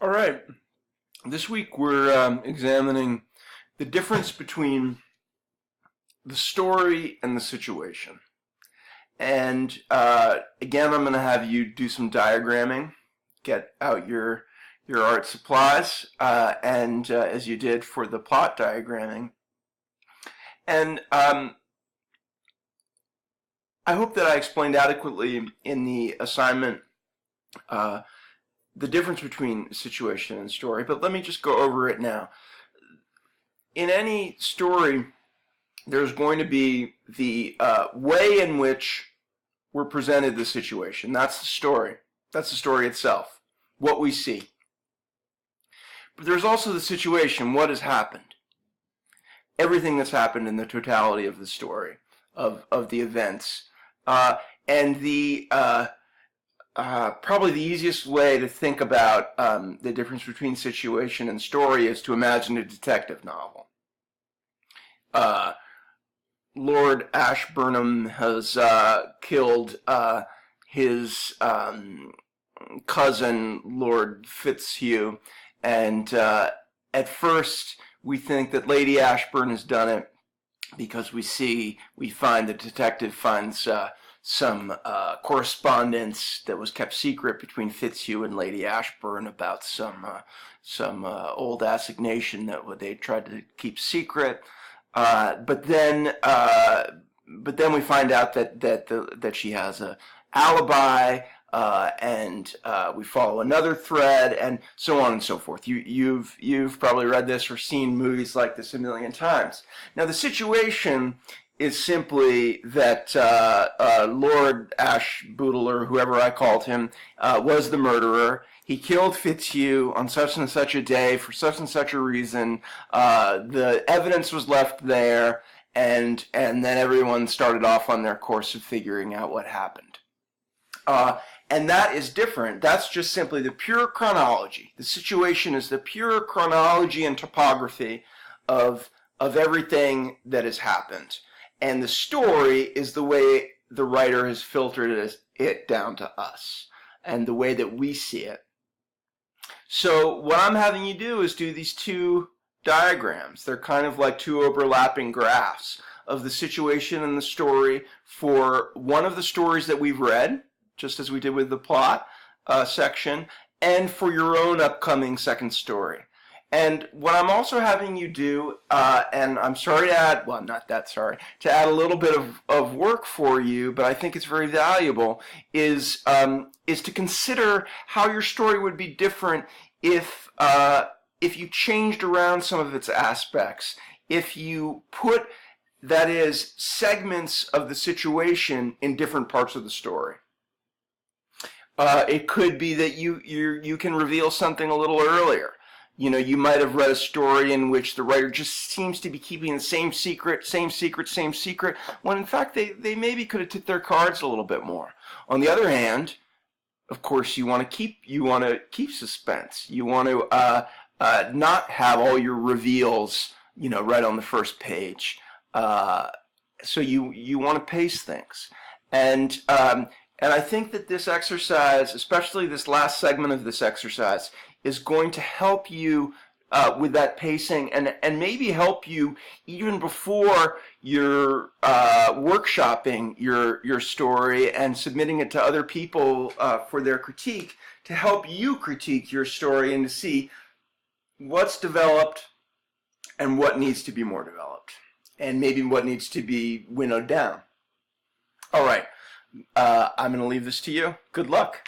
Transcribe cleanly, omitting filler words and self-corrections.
All right. This week we're examining the difference between the story and the situation. And again, I'm going to have you do some diagramming. Get out your art supplies, and as you did for the plot diagramming. And I hope that I explained adequately in the assignment the difference between situation and story, but let me just go over it now. In any story, there's going to be the way in which we're presented the situation. That's the story. That's the story itself, what we see. But there's also the situation, what has happened. Everything that's happened in the totality of the story, of the events. And the probably the easiest way to think about the difference between situation and story is to imagine a detective novel. Lord Ashburnham has killed his cousin, Lord Fitzhugh, and at first we think that Lady Ashburn has done it because we find the detective finds some correspondence that was kept secret between Fitzhugh and Lady Ashburn about some old assignation that they tried to keep secret. But then we find out that she has an alibi, and we follow another thread, and so on and so forth. You've probably read this or seen movies like this a million times. Now the situation is simply that Lord Ashboodle, or whoever I called him, was the murderer. He killed Fitzhugh on such and such a day for such and such a reason. The evidence was left there, and then everyone started off on their course of figuring out what happened. And that is different. That's just simply the pure chronology. The situation is the pure chronology and topography of everything that has happened. And the story is the way the writer has filtered it down to us and the way that we see it. So what I'm having you do is do these two diagrams. They're kind of like two overlapping graphs of the situation and the story for one of the stories that we've read, just as we did with the plot section, and for your own upcoming second story. And what I'm also having you do, and I'm sorry to add, well, I'm not that sorry, to add a little bit of work for you, but I think it's very valuable, is to consider how your story would be different if you changed around some of its aspects, if you put, that is, segments of the situation in different parts of the story. It could be that you can reveal something a little earlier. You know, you might have read a story in which the writer just seems to be keeping the same secret, when in fact they maybe could have tipped their cards a little bit more. On the other hand, of course, you want to keep suspense. You want to not have all your reveals, right on the first page. So you want to pace things, and I think that this exercise, especially this last segment of this exercise, is going to help you with that pacing, and maybe help you even before you're workshopping your story and submitting it to other people for their critique, to help you critique your story and to see what's developed and what needs to be more developed, and maybe what needs to be winnowed down. All right, I'm going to leave this to you. Good luck.